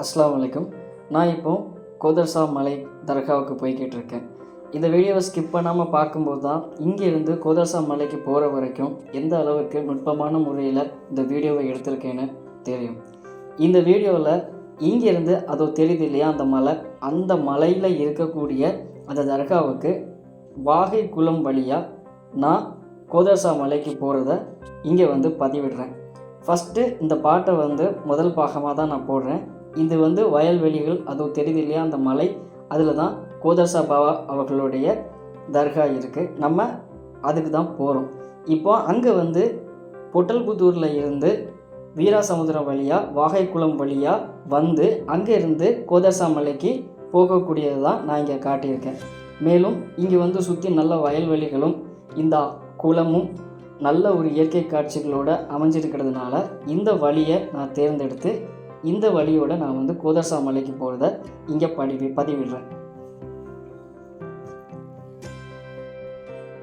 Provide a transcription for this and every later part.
அஸ்ஸலாமு அலைக்கும். நான் இப்போது கோதர்சா மலை தர்காவுக்கு போய்கிட்டு இருக்கேன். இந்த வீடியோவை ஸ்கிப் பண்ணாமல் பார்க்கும்போது தான் இங்கேருந்து கோதர்சா மலைக்கு போகிற வரைக்கும் எந்த அளவுக்கு நுட்பமான முறையில் இந்த வீடியோவை எடுத்திருக்கேன்னு தெரியும். இந்த வீடியோவில் இங்கேருந்து அதோ தெரியுது இல்லையா அந்த மலையில் இருக்கக்கூடிய அந்த தர்காவுக்கு வாகை குளம் வழியாக நான் கோதர்சா மலைக்கு போகிறத இங்கே பதிவிடுறேன். ஃபஸ்ட்டு இந்த பாட்டை முதல் பாகமாக தான் நான் போடுறேன். இது வயல்வெளிகள், அதுவும் தெரியுது இல்லையா அந்த மலை, அதில் தான் கோதர்சா பாபா அவர்களுடைய தர்கா இருக்குது. நம்ம அதுக்கு தான் போகிறோம். இப்போ அங்கே பொட்டல்புத்தூரில் இருந்து வீராசமுத்திரம் வழியாக வாகைக்குளம் வழியாக அங்கேருந்து கோதர்சா மலைக்கு போகக்கூடியது தான் நான் இங்கே காட்டியிருக்கேன். மேலும் இங்கே சுற்றி நல்ல வயல்வெளிகளும் இந்த குளமும் நல்ல ஒரு இயற்கை காட்சிகளோடு அமைஞ்சிருக்கிறதுனால இந்த வழியை நான் தேர்ந்தெடுத்து இந்த வழியோடு நான் கோதர்சா மலைக்கு போகிறத இங்கே பதிவிடுறேன்.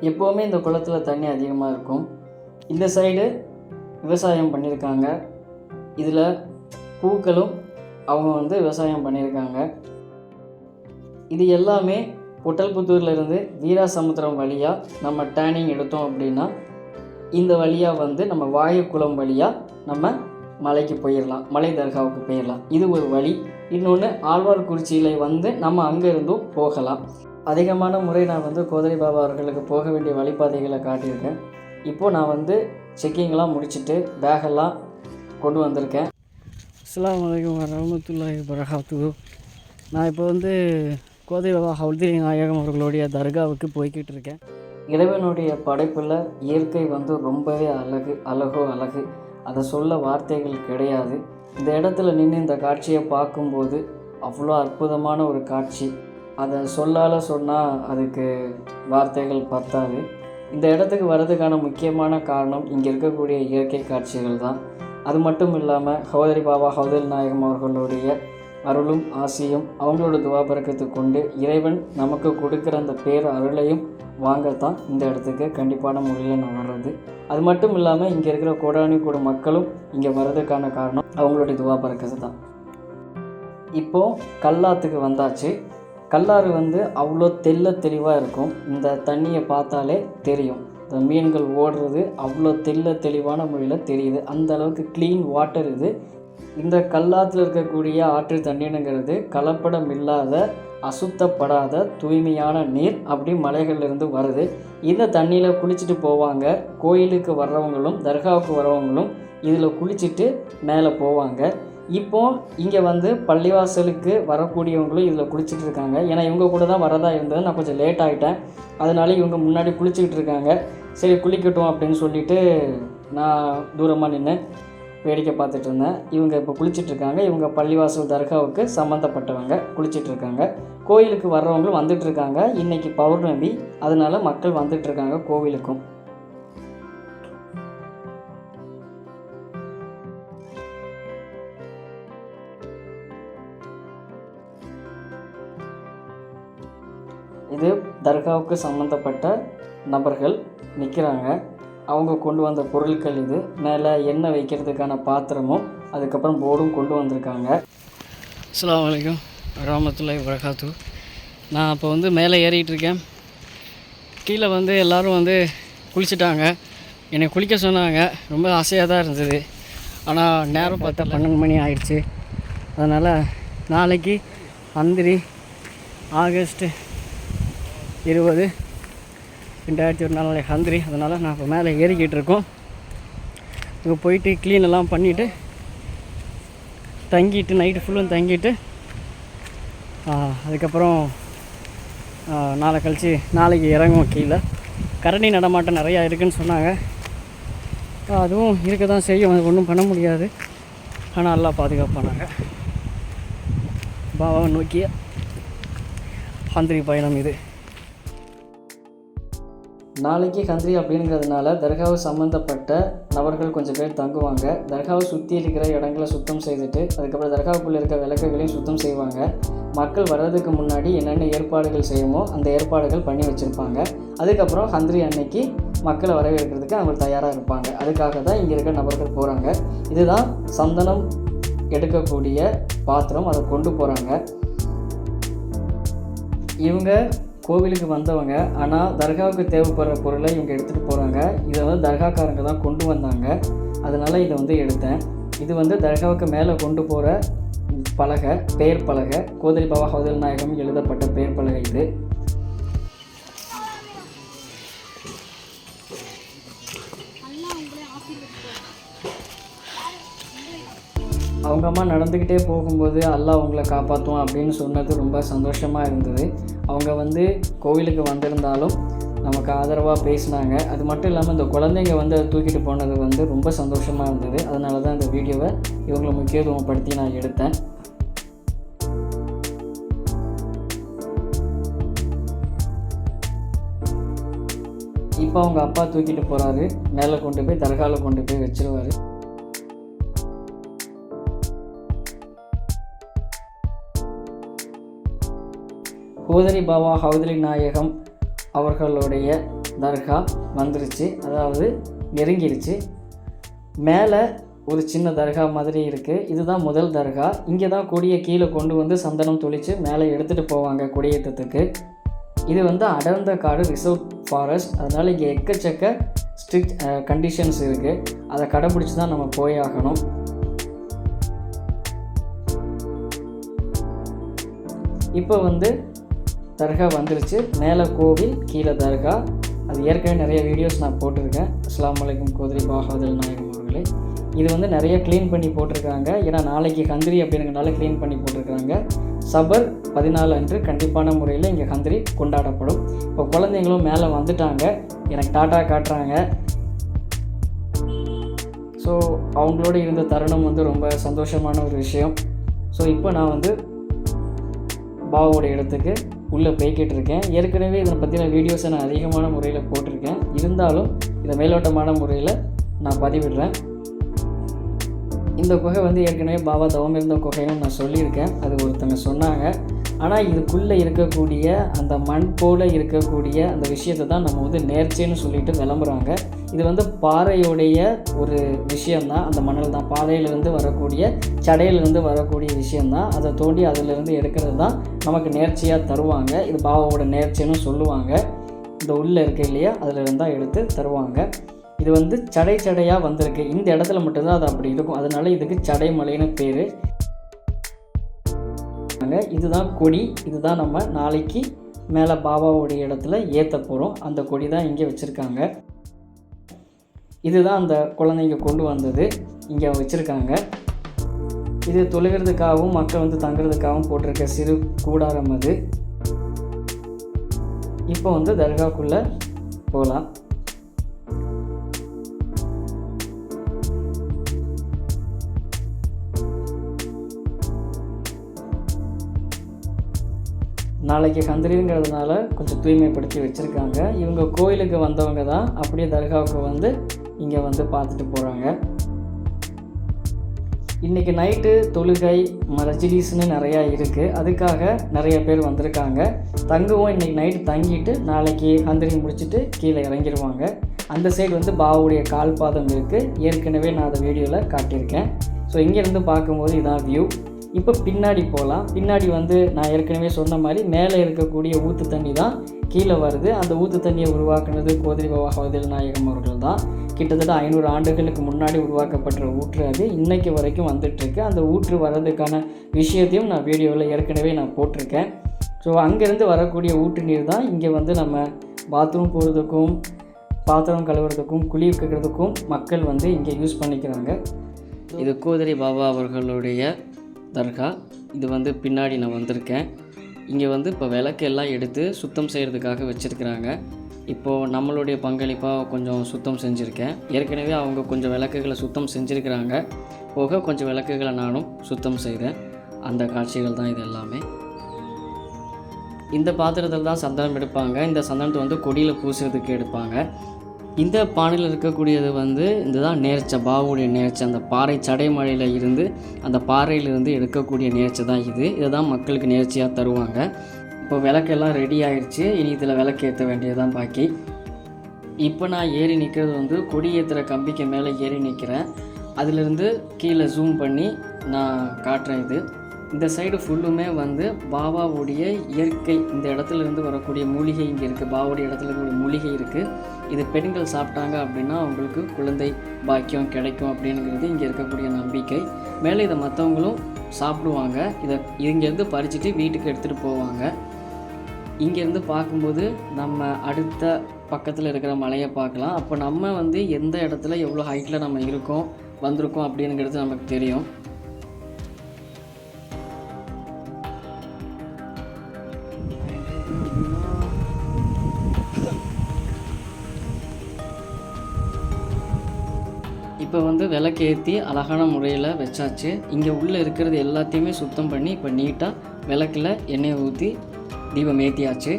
எப்போவுமே இந்த குளத்தில் தண்ணி அதிகமாக இருக்கும். இந்த சைடு விவசாயம் பண்ணியிருக்காங்க. இதில் பூக்களும் அவங்க விவசாயம் பண்ணியிருக்காங்க. இது எல்லாமே பொட்டல்புத்தூர்லேருந்து வீராசமுத்திரம் வழியாக நம்ம டேர்னிங் எடுத்தோம் அப்படின்னா இந்த வழியாக நம்ம வாயுக்குளம் வழியாக நம்ம மலைக்கு போயிடலாம், மலை தர்காவுக்கு போயிடலாம். இது ஒரு வழி. இன்னொன்று ஆழ்வார்குறிச்சியில் நம்ம அங்கேருந்தும் போகலாம். அதிகமான முறை நான் கோதரி பாபா அவர்களுக்கு போக வேண்டிய வழிபாதைகளை காட்டியிருக்கேன். இப்போது நான் செக்கிங்லாம் முடிச்சுட்டு பேகெல்லாம் கொண்டு வந்திருக்கேன். அஸ்ஸலாமு அலைக்கும் வரஹ்மத்துல்லாஹி வபரகாத்துஹு. நான் இப்போ கோதரி பாபா ஹவுல்தி நாயகம் அவர்களுடைய தர்காவுக்கு போய்கிட்டு இருக்கேன். இறைவனுடைய படைப்பில் இயற்கை ரொம்பவே அழகு. அதை சொல்ல வார்த்தைகள் கிடையாது. இந்த இடத்துல நின்று இந்த காட்சியை பார்க்கும்போது அவ்வளோ அற்புதமான ஒரு காட்சி. அதை சொன்னால் அதுக்கு வார்த்தைகள் பத்தாது. இந்த இடத்துக்கு வர்றதுக்கான முக்கியமான காரணம் இங்கே இருக்கக்கூடிய இயற்கை காட்சிகள் தான். அது மட்டும் இல்லாமல் கோதரி பாபா ஹவுதுல் நாயகம் அவர்களுடைய அருளும் ஆசியும் அவங்களோட துவா பரக்கத்து கொண்டு இறைவன் நமக்கு கொடுக்குற அந்த பேர் அருளையும் வாங்கத்தான் இந்த இடத்துக்கு கண்டிப்பான முறையில் நான் வர்றது. அது மட்டும் இல்லாமல் இங்கே இருக்கிற கோடானி கூட மக்களும் இங்கே வர்றதுக்கான காரணம் அவங்களுடைய துவா பரக்கத்து தான். இப்போது கல்லாத்துக்கு வந்தாச்சு. கல்லாறு அவ்வளோ தெளிவாக இருக்கும். இந்த தண்ணியை பார்த்தாலே தெரியும். இந்த மீன்கள் ஓடுறது அவ்வளோ தெளிவான முறையில் தெரியுது. அந்த அளவுக்கு க்ளீன் வாட்டர் இது. இந்த கல்லாத்தில் இருக்கக்கூடிய ஆற்று தண்ணீருங்கிறது கலப்படம் இல்லாத, அசுத்தப்படாத தூய்மையான நீர் அப்படி மலைகளிலிருந்து வருது. இந்த தண்ணியில் குளிச்சுட்டு போவாங்க. கோயிலுக்கு வர்றவங்களும் தர்காவுக்கு வர்றவங்களும் இதில் குளிச்சுட்டு மேலே போவாங்க. இப்போது இங்கே பள்ளிவாசலுக்கு வரக்கூடியவங்களும் இதில் குளிச்சுட்டு இருக்காங்க. ஏன்னா இவங்க கூட தான் வரதா இருந்தது. நான் கொஞ்சம் லேட் ஆகிட்டேன். அதனால இவங்க முன்னாடி குளிச்சுக்கிட்டு இருக்காங்க. சரி குளிக்கட்டும் அப்படின்னு சொல்லிட்டு நான் தூரமாக நின்று வேடிக்கை பார்த்துட்டு இருந்தேன். இவங்க இப்போ குளிச்சிட்ருக்காங்க. இவங்க பள்ளிவாசல் தர்காவுக்கு சம்மந்தப்பட்டவங்க குளிச்சிட்ருக்காங்க. கோயிலுக்கு வர்றவங்களும் வந்துட்டுருக்காங்க. இன்றைக்கி பௌர்ணமி, அதனால் மக்கள் வந்துட்டுருக்காங்க கோவிலுக்கும். இது தர்காவுக்கு சம்மந்தப்பட்ட நபர்கள் நிற்கிறாங்க. அவங்க கொண்டு வந்த பொருட்கள் இது. மேலே எண்ணெய் வைக்கிறதுக்கான பாத்திரமும் அதுக்கப்புறம் போர்டும் கொண்டு வந்திருக்காங்க. அஸ்ஸலாமு அலைக்கும் வரஹ்மத்துல்லாஹி வபரகாத்துஹு. நான் இப்போ மேலே ஏறிக்கிட்டு இருக்கேன். கீழே எல்லோரும் குளிச்சுட்டாங்க. என்னை குளிக்க சொன்னாங்க. ரொம்ப ஆசையாக தான் இருந்தது. ஆனால் நேரம் பார்த்தா 12 மணி ஆயிடுச்சு. அதனால் நாளைக்கு அந்திரி ஆகஸ்ட் 20, 2024 ஹந்திரி. அதனால் நான் இப்போ மேலே ஏறிக்கிட்டு இருக்கோம். இங்கே போயிட்டு க்ளீனெல்லாம் பண்ணிவிட்டு தங்கிட்டு நைட்டு ஃபுல்லும் தங்கிட்டு அதுக்கப்புறம் நாளை கழித்து நாளைக்கு இறங்குவோம் கீழே. கரடி நடமாட்டம் நிறையா இருக்குதுன்னு சொன்னாங்க. அதுவும் இருக்க தான் செய்யும். அது ஒன்றும் பண்ண முடியாது. ஆனால் நல்லா பாதுகாப்பானாங்க. பாபாவை நோக்கிய ஹந்திரி பயணம் இது. நாளைக்கு ஹந்திரி அப்படிங்கிறதுனால தர்காவை சம்மந்தப்பட்ட நபர்கள் கொஞ்சம் பேர் தங்குவாங்க. தர்காவை சுற்றி இருக்கிற இடங்களை சுத்தம் செய்துட்டு அதுக்கப்புறம் தர்காவுக்குள்ளே இருக்க விளக்குகளையும் சுத்தம் செய்வாங்க. மக்கள் வர்றதுக்கு முன்னாடி என்னென்ன ஏற்பாடுகள் செய்யுமோ அந்த ஏற்பாடுகள் பண்ணி வச்சுருப்பாங்க. அதுக்கப்புறம் ஹந்திரி அன்னைக்கு மக்களை வரவேற்கிறதுக்கு அவங்க தயாராக இருப்பாங்க. அதுக்காக தான் இங்கே இருக்க நபர்கள் போகிறாங்க. இதுதான் சந்தனம் எடுக்கக்கூடிய பாத்திரம், அதை கொண்டு போகிறாங்க. இவங்க கோவிலுக்கு வந்தவங்க, ஆனால் தர்காவுக்கு தேவைப்படுற பொருளை இவங்க எடுத்துகிட்டு போகிறாங்க. இதை வந்து தர்காக்காரங்க தான் கொண்டு வந்தாங்க, அதனால் இதை வந்து எடுத்தேன். இது வந்து தர்காவுக்கு மேலே கொண்டு போகிற பலகை, பெயர் பலகை, கோதரி பாபா ஹவுதுல் நாயகம் எழுதப்பட்ட பெயர் பலகை இது. அவங்க அம்மா நடந்துக்கிட்டே போகும்போது அல்லாஹ் உங்களை காப்பாற்றுவோம் அப்படின்னு சொன்னது ரொம்ப சந்தோஷமாக இருந்தது. அவங்க வந்து கோவிலுக்கு வந்திருந்தாலும் நமக்கு ஆதரவாக பேசினாங்க. அது மட்டும் இல்லாமல் இந்த குழந்தைங்க வந்து அதை தூக்கிட்டு போனது வந்து ரொம்ப சந்தோஷமாக இருந்தது. அதனால தான் இந்த வீடியோவை இவங்களை முக்கியத்துவப்படுத்தி நான் எடுத்தேன். இப்போ அவங்க அப்பா தூக்கிட்டு போகிறாரு, மேலே கொண்டு போய் தர்காவில் கொண்டு போய் வச்சிருவார். கோதரி பாபா ஹவுதுல் நாயகம் அவர்களுடைய தர்கா வந்துருச்சு, அதாவது நெருங்கிருச்சு. மேலே ஒரு சின்ன தர்கா மாதிரி இருக்குது. இதுதான் முதல் தர்கா. இங்கே தான் கொடியை கீழே கொண்டு வந்து சந்தனம் தொளித்து மேலே எடுத்துகிட்டு போவாங்க கொடியேற்றத்துக்கு. இது வந்து அடர்ந்த காடு, ரிசர்வ் ஃபாரஸ்ட். அதனால் இங்கே எக்கச்சக்க ஸ்ட்ரிக்ட் கண்டிஷன்ஸ் இருக்குது. அதை கடைப்பிடிச்சி தான் நம்ம போயாகணும். இப்போ வந்து தர்கா வந்துருச்சு. மேலே கோவில், கீழே தர்கா. அது ஏற்கனவே நிறைய வீடியோஸ் நான் போட்டிருக்கேன். அஸ்ஸலாமு அலைக்கும் கோதரி பாபா ஹவுதுல் நாயகம் அவர்களே. இது வந்து நிறைய க்ளீன் பண்ணி போட்டிருக்காங்க. ஏன்னா நாளைக்கு ஹந்திரி அப்படிங்கிறனால க்ளீன் பண்ணி போட்டிருக்காங்க. சபர் 14 அன்று கண்டிப்பான முறையில் இங்கே ஹந்திரி கொண்டாடப்படும். இப்போ குழந்தைங்களும் மேலே வந்துட்டாங்க, எனக்கு டாட்டா காட்டுறாங்க. ஸோ அவங்களோட இருந்த தருணம் வந்து ரொம்ப சந்தோஷமான ஒரு விஷயம். ஸோ இப்போ நான் வந்து பாபாவோட இடத்துக்கு உள்ளே போய்கிட்டு இருக்கேன். ஏற்கனவே இதை பற்றின வீடியோஸை நான் அதிகமான முறையில் போட்டிருக்கேன். இருந்தாலும் இதை மேலோட்டமான முறையில் நான் பதிவிடுறேன். இந்த குகை வந்து ஏற்கனவே பாபா தவம் இருந்த குகைன்னு நான் சொல்லியிருக்கேன். அது ஒருத்தங்க சொன்னாங்க. ஆனால் இதுக்குள்ளே இருக்கக்கூடிய அந்த மண் போல் இருக்கக்கூடிய அந்த விஷயத்தை தான் நம்ம வந்து நேர்ச்சின்னு சொல்லிட்டு விளம்புறாங்க. இது வந்து பாறையோடைய ஒரு விஷயந்தான். அந்த மணல் தான் பாறையிலேருந்து வரக்கூடிய, சடையிலேருந்து வரக்கூடிய விஷயந்தான். அதை தோண்டி அதிலிருந்து எடுக்கிறது தான் நமக்கு நேர்ச்சியாக தருவாங்க. இது பாபாவோட நேர்ச்சின்னு சொல்லுவாங்க. இந்த உள்ளே இருக்க இல்லையா, அதில் இருந்தால் எடுத்து தருவாங்க. இது வந்து சடை சடையாக வந்திருக்கு. இந்த இடத்துல மட்டும்தான் அது அப்படி இருக்கும். அதனால இதுக்கு சடைமலைன்னு பேர். இதுதான் கொடி. இதுதான் நம்ம நாளைக்கு மேலே பாபாவோடைய இடத்துல ஏற்ற போகிறோம். அந்த கொடி தான் இங்கே வச்சுருக்காங்க. இதுதான் அந்த குழந்தைங்க கொண்டு வந்தது இங்கே வச்சுருக்காங்க. இது தொழுகிறதுக்காகவும் மக்கள் வந்து தங்குறதுக்காகவும் போட்டிருக்க சிறு கூடாரம் அது. இப்போ வந்து தர்காக்குள்ளே போகலாம். நாளைக்கு ஹந்திரிங்கிறதுனால கொஞ்சம் தூய்மைப்படுத்தி வச்சுருக்காங்க. இவங்க கோயிலுக்கு வந்தவங்க தான் அப்படியே தர்காவுக்கு வந்து இங்கே வந்து பார்த்துட்டு போகிறாங்க. இன்றைக்கி நைட்டு தொழுகை, மஜ்லிஸ்னு நிறையா இருக்குது. அதுக்காக நிறைய பேர் வந்திருக்காங்க. தங்குவோம். இன்றைக்கி நைட்டு தங்கிட்டு நாளைக்கு ஹந்திரி முடிச்சுட்டு கீழே இறங்கிடுவாங்க. அந்த சைடு வந்து பாபாவுடைய கால் பாதம் இருக்குது. ஏற்கனவே நான் அதை வீடியோவில் காட்டியிருக்கேன். ஸோ இங்கேருந்து பார்க்கும்போது இதான் வியூ. இப்போ பின்னாடி போகலாம். பின்னாடி வந்து நான் ஏற்கனவே சொன்ன மாதிரி மேலே இருக்கக்கூடிய ஊற்று தண்ணி தான் கீழே வருது. அந்த ஊற்று தண்ணியை உருவாக்குனது கோதரி பாபா ஹவுதுல் நாயகம் அவர்கள் தான். கிட்டத்தட்ட 500 ஆண்டுகளுக்கு முன்னாடி உருவாக்கப்பட்ட ஊற்று அது இன்றைக்கு வரைக்கும் வந்துட்டுருக்கு. அந்த ஊற்று வர்றதுக்கான விஷயத்தையும் நான் வீடியோவில் ஏற்கனவே நான் போட்டிருக்கேன். ஸோ அங்கேருந்து வரக்கூடிய ஊற்று நீர் தான் இங்கே வந்து நம்ம பாத்ரூம் போகிறதுக்கும், பாத்திரம் கழுவுறதுக்கும், குழி வைக்கிறதுக்கும் மக்கள் வந்து இங்கே யூஸ் பண்ணிக்கிறாங்க. இது கோதரி பாபா அவர்களுடைய தர்கா. இது வந்து பின்னாடி நான் வந்திருக்கேன். இங்கே வந்து இப்போ விளக்கு எல்லாம் எடுத்து சுத்தம் செய்கிறதுக்காக வச்சுருக்கிறாங்க. இப்போது நம்மளுடைய பங்களிப்பாக கொஞ்சம் சுத்தம் செஞ்சுருக்கேன். ஏற்கனவே அவங்க கொஞ்சம் விளக்குகளை சுத்தம் செஞ்சுருக்கிறாங்க. போக கொஞ்சம் விளக்குகளை நானும் சுத்தம் செய்தேன். அந்த காட்சிகள் தான் இது எல்லாமே. இந்த பாத்திரத்தில் தான் சந்தனம் எடுப்பாங்க. இந்த சந்தனத்தை வந்து கொடியில் பூசுறதுக்கு எடுப்பாங்க. இந்த பானையில் இருக்கக்கூடியது வந்து இதுதான் நேர்ச்சை, பாபாவுடைய நேர்ச்சை. அந்த பாறை சடைமலையில் இருந்து அந்த பாறையிலிருந்து எடுக்கக்கூடிய நேர்ச்சை தான் இது. இதை தான் மக்களுக்கு நேர்ச்சியாக தருவாங்க. இப்போ விளக்கெல்லாம் ரெடி ஆகிடுச்சு. இனி இதில் விளக்கு ஏற்ற வேண்டியதுதான் பாக்கி. இப்போ நான் ஏறி நிற்கிறது வந்து கொடி ஏற்றுற கம்பிக்கு மேலே ஏறி நிற்கிறேன். அதிலிருந்து கீழே ஜூம் பண்ணி நான் காட்டுறேன். இந்த சைடு ஃபுல்லுமே வந்து பாபாவுடைய இயற்கை, இந்த இடத்துல இருந்து வரக்கூடிய மூலிகை இங்கே இருக்குது. பாபாவுடைய இடத்துல இருக்கக்கூடிய மூலிகை இருக்குது. இது பெண்கள் சாப்பிட்டாங்க அப்படின்னா அவங்களுக்கு குழந்தை பாக்கியம் கிடைக்கும் அப்படிங்கிறது இங்கே இருக்கக்கூடிய நம்பிக்கை. மேலே இதை மற்றவங்களும் சாப்பிடுவாங்க. இதை இங்கேருந்து பறிச்சுட்டு வீட்டுக்கு எடுத்துகிட்டு போவாங்க. இங்கேருந்து பார்க்கும்போது நம்ம அடுத்த பக்கத்தில் இருக்கிற மலையை பார்க்கலாம். அப்போ நம்ம வந்து எந்த இடத்துல எவ்வளோ ஹைட்டில் நம்ம இருக்கோம் வந்திருக்கோம் அப்படிங்கிறது நமக்கு தெரியும். இப்போ வந்து விளக்கேற்றி அழகான முறையில் வச்சாச்சு. இங்கே உள்ளே இருக்கிறது எல்லாத்தையுமே சுத்தம் பண்ணி இப்போ நீட்டாக விளக்கில் எண்ணெயை ஊற்றி தீபம் ஏற்றியாச்சு.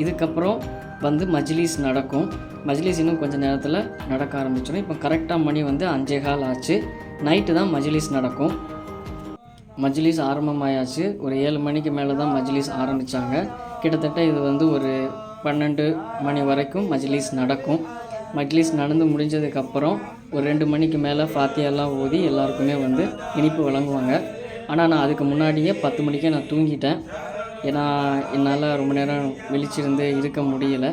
இதுக்கப்புறம் வந்து மஜ்லிஸ் நடக்கும். மஜ்லிஸ் இன்னும் கொஞ்சம் நேரத்தில் நடக்க ஆரம்பிச்சிடும். இப்போ கரெக்டாக மணி வந்து 5:15 ஆச்சு. நைட்டு தான் மஜ்லிஸ் நடக்கும். மஜ்லிஸ் ஆரம்பமாயாச்சு. ஒரு 7 மணிக்கு மேலே தான் மஜ்லிஸ் ஆரம்பித்தாங்க. கிட்டத்தட்ட இது வந்து ஒரு 12 மணி வரைக்கும் மஜ்லிஸ் நடக்கும். மஜ்லிஸ் நடந்து முடிஞ்சதுக்கப்புறம் ஒரு 2 மணிக்கு மேலே ஃபாத்தியாலாம் ஓதி எல்லாருக்குமே வந்து இனிப்பு வழங்குவாங்க. ஆனால் நான் அதுக்கு முன்னாடியே 10 மணிக்கே நான் தூங்கிட்டேன். ஏன்னா என்னால் ரொம்ப நேரம் விழிச்சிருந்து இருக்க முடியலை.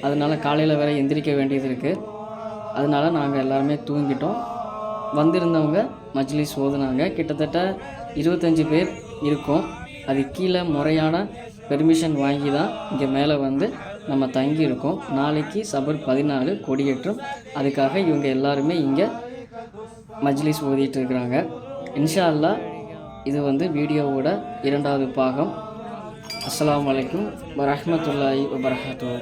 அதனால் காலையில் வேறு எந்திரிக்க வேண்டியது இருக்குது. அதனால் நாங்கள் எல்லாருமே தூங்கிட்டோம். வந்திருந்தவங்க மஜ்லிஸ் ஓதுனாங்க. கிட்டத்தட்ட 25 பேர் இருக்கோம். அது கீழே முறையான பெர்மிஷன் வாங்கி தான் இங்கே மேலே வந்து நம்ம தங்கியிருக்கோம். நாளைக்கு சபர் 14 கொடியேற்றம். அதுக்காக இவங்க எல்லாருமே இங்கே மஜ்லிஸ் ஓதிட்டு இருக்கிறாங்க. இன்ஷா அல்லாஹ் இது வந்து வீடியோவோட 2வது பாகம். அஸ்ஸலாமு அலைக்கும் வரஹ்மத்துல்லாஹி வபரகாத்துஹு.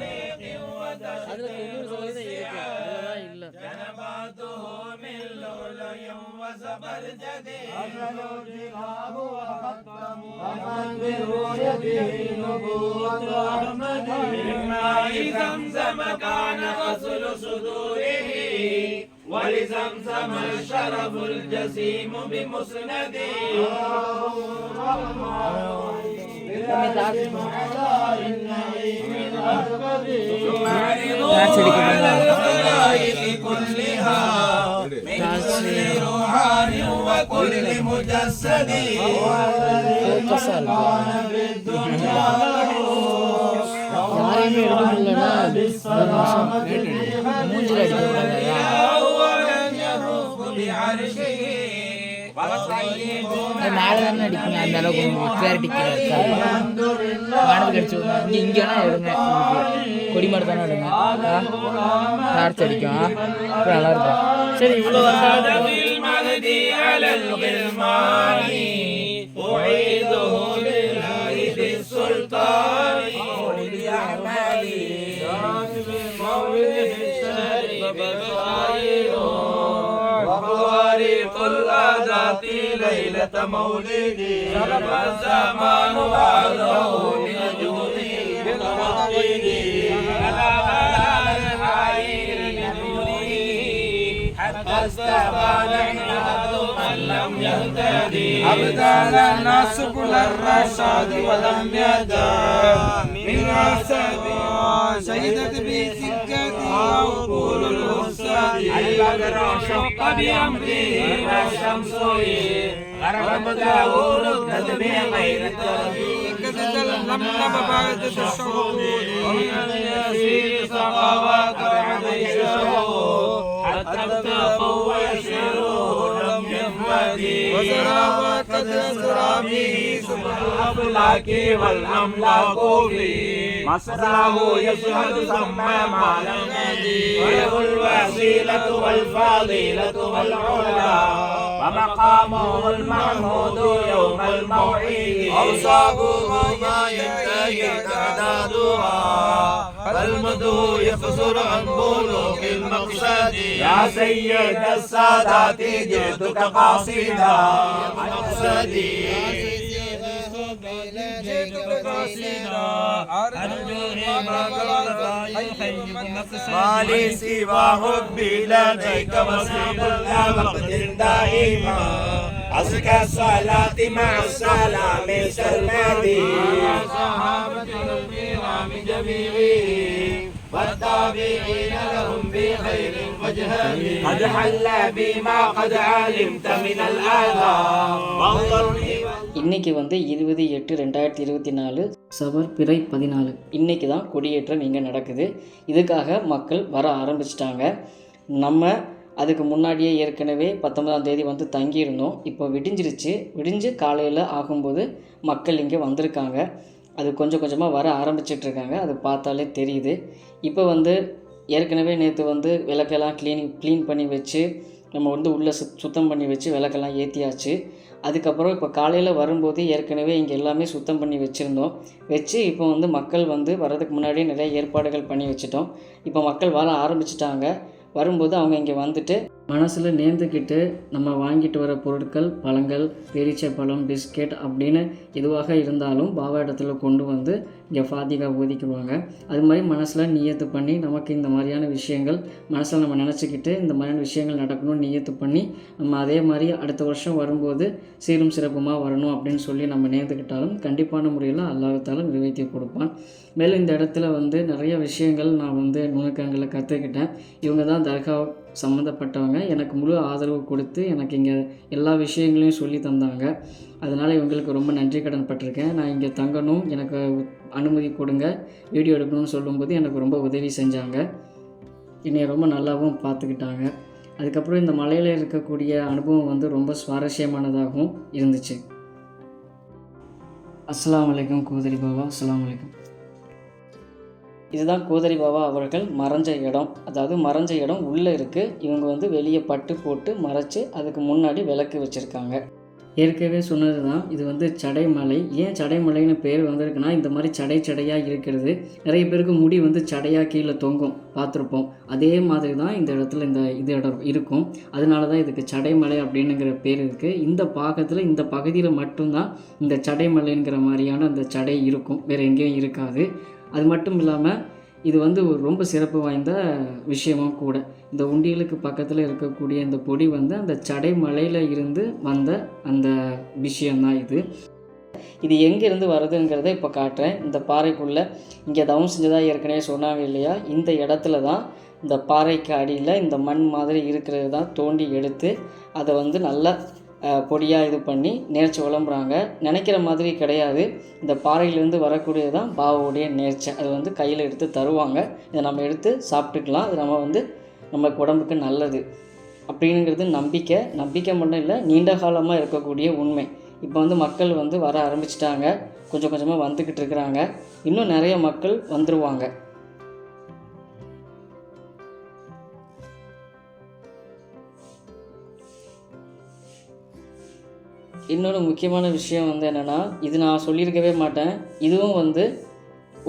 ولزمزم الشرف الجسيم بمسنده كلها من روحان وكل مجسد மேலே தானே அடிக்குங்க. அந்த அளவுக்கு கிளாரிட்டி வானத்துக்கு அடிச்சு இங்கேனா எடுங்க. கொடி மாடு தானே எடுங்க. டார்ச் அடிக்கும். அப்புறம் நல்லா இருக்கும். சரி இவ்வளோ وبوارق الآذات ليلة مولدي شرف الزمان بعده من جودي بقواطدي على الحائر بدونه حتى استبان عناد من لم يهتدي أبدال الناس كل الرشاد ولم يدع من عسب شهدت بسكتي وقول الأستاذ البدر شق بأمره والشمس غربت له نكتة بغير ترديد لم بعد الشهود ومن يسير سقاوات عديشه حتى اختفوا ويشعروا لم يهمدي وسرى قد يسرى به سبل الأفلاك والأملاك فيه مسراه يشهد ثم ما لم يدي وله الوسيلة والفضيلة والعلا ومقامه المحمود يوم الموعيد أوصافه ما ينتهي تعدادها فالمدح يقصر عن بلوغ المقصد يا سيد السادات جئتك قاصدا مقصدي ما لي سوى حبي لديك وصيب لا مقدر دائما أزكى الصلاة مع السلام سرمدي على صحابة الكرام جميعهم والتابعين لهم بخير وجه قد حل بما قد علمت من الآثار இன்னைக்கு வந்து 20/8/2024 சபர் பிறை 14. இன்னைக்கு தான் கொடியேற்றம் இங்கே நடக்குது. இதுக்காக மக்கள் வர ஆரம்பிச்சிட்டாங்க. நம்ம அதுக்கு முன்னாடியே ஏற்கனவே 19ஆம் தேதி வந்து தங்கியிருந்தோம். இப்போ விடிஞ்சு காலையில் ஆகும்போது மக்கள் இங்கே வந்திருக்காங்க. அது கொஞ்சம் கொஞ்சமாக வர ஆரம்பிச்சிட்ருக்காங்க. அது பார்த்தாலே தெரியுது. இப்போ வந்து ஏற்கனவே நேற்று வந்து விளக்கெல்லாம் க்ளீன் பண்ணி வச்சு நம்ம வந்து உள்ளே சுத்தம் பண்ணி வச்சு விளக்கெல்லாம் ஏற்றியாச்சு. அதுக்கப்புறம் இப்போ காலையில் வரும்போது ஏற்கனவே இங்கே எல்லாமே சுத்தம் பண்ணி வச்சுருந்தோம். இப்போ வந்து மக்கள் வந்து வர்றதுக்கு முன்னாடியே நிறைய ஏற்பாடுகள் பண்ணி வச்சுட்டோம். இப்போ மக்கள் வர ஆரம்பிச்சிட்டாங்க. வரும்போது அவங்க இங்கே வந்துட்டு மனசில் நேர்ந்துக்கிட்டு நம்ம வாங்கிட்டு வர பொருட்கள், பழங்கள், பேரீச்சை பழம், பிஸ்கெட் அப்படின்னு எதுவாக இருந்தாலும் பாபா இடத்துல கொண்டு வந்து இங்கே ஃபாத்திகா ஓதிக்குவாங்க. அது மாதிரி மனசில் நியத்து பண்ணி நமக்கு இந்த மாதிரியான விஷயங்கள் மனசில் நம்ம நினச்சிக்கிட்டு இந்த மாதிரியான விஷயங்கள் நடக்கணும்னு நியத்து பண்ணி நம்ம அதே மாதிரி அடுத்த வருஷம் வரும்போது சீரும் சிறப்புமாக வரணும் அப்படின்னு சொல்லி நம்ம நேர்ந்துக்கிட்டாலும் கண்டிப்பான முறையில் அல்லாஹ்தாலா நிறைவேற்றி கொடுப்பான். மேலும் இந்த இடத்துல வந்து நிறைய விஷயங்கள் நான் வந்து நுணுக்கங்களை கற்றுக்கிட்டேன். இவங்க தான் தர்கா சம்மந்தப்பட்டவங்க. எனக்கு முழு ஆதரவு கொடுத்து எனக்கு இங்கே எல்லா விஷயங்களையும் சொல்லி தந்தாங்க. அதனால் இவங்களுக்கு ரொம்ப நன்றி கடன் பட்டிருக்கேன். நான் இங்கே தங்கணும், எனக்கு அனுமதி கொடுங்க, வீடியோ எடுக்கணும்னு சொல்லும்போது எனக்கு ரொம்ப உதவி செஞ்சாங்க. என்னை ரொம்ப நல்லாவும் பார்த்துக்கிட்டாங்க. அதுக்கப்புறம் இந்த மலையில் இருக்கக்கூடிய அனுபவம் வந்து ரொம்ப சுவாரஸ்யமானதாகவும் இருந்துச்சு. அஸ்ஸலாமு அலைக்கும் கோதரி பாபா. அஸ்ஸலாமு அலைக்கும். இதுதான் கோதரி பாபா அவர்கள் மறைஞ்ச இடம். அதாவது மறைஞ்ச இடம் உள்ளே இருக்குது. இவங்க வந்து வெளியே பட்டு போட்டு மறைச்சி அதுக்கு முன்னாடி விளக்கு வச்சுருக்காங்க. ஏற்கனவே சொன்னது தான், இது வந்து சடைமலை. ஏன் சடைமலைன்னு பேர் வந்திருக்குன்னா இந்த மாதிரி சடையாக இருக்கிறது. நிறைய பேருக்கு முடி வந்து சடையாக கீழே தொங்கும், பார்த்துருப்போம். அதே மாதிரி தான் இந்த இடத்துல இது இடம் இருக்கும். அதனால தான் இதுக்கு சடைமலை அப்படின்னுங்கிற பேர் இருக்குது. இந்த பாகத்தில் இந்த பகுதியில் மட்டும்தான் இந்த சடைமலைங்கிற மாதிரியான அந்த சடை இருக்கும், வேறு எங்கேயும் இருக்காது. அது மட்டும் இல்லாமல் இது வந்து ஒரு ரொம்ப சிறப்பு வாய்ந்த விஷயமும் கூட. இந்த உண்டியலுக்கு பக்கத்தில் இருக்கக்கூடிய இந்த பொடி வந்து அந்த சடைமலையில் இருந்து வந்த அந்த விஷயந்தான் இது எங்கேருந்து வருதுங்கிறத இப்போ காட்டுறேன். இந்த பாறைக்குள்ளே இங்கே தவம் செஞ்சதாக ஏற்கனவே சொன்னாங்க இல்லையா, இந்த இடத்துல தான் இந்த பாறைக்கு அடியில் இந்த மண் மாதிரி இருக்கிறது தான் தோண்டி எடுத்து அதை வந்து நல்லா பொடியாக இது பண்ணி நேர்ச்சி விளம்புறாங்க. நினைக்கிற மாதிரி கிடையாது. இந்த பாறையிலேருந்து வரக்கூடியது தான் பாபாவுடைய நேர்ச்சி. அது வந்து கையில் எடுத்து தருவாங்க. இதை நம்ம எடுத்து சாப்பிட்டுக்கலாம். அது நம்ம உடம்புக்கு நல்லது அப்படிங்கிறது நம்பிக்கை மட்டும் இல்லை, நீண்ட காலமாக இருக்கக்கூடிய உண்மை. இப்போ வந்து மக்கள் வந்து வர ஆரம்பிச்சிட்டாங்க. கொஞ்சம் கொஞ்சமாக வந்துக்கிட்டு இருக்கிறாங்க. இன்னும் நிறைய மக்கள் வந்துடுவாங்க. இன்னொரு முக்கியமான விஷயம் வந்து என்னென்னா, இது நான் சொல்லியிருக்கவே மாட்டேன். இதுவும் வந்து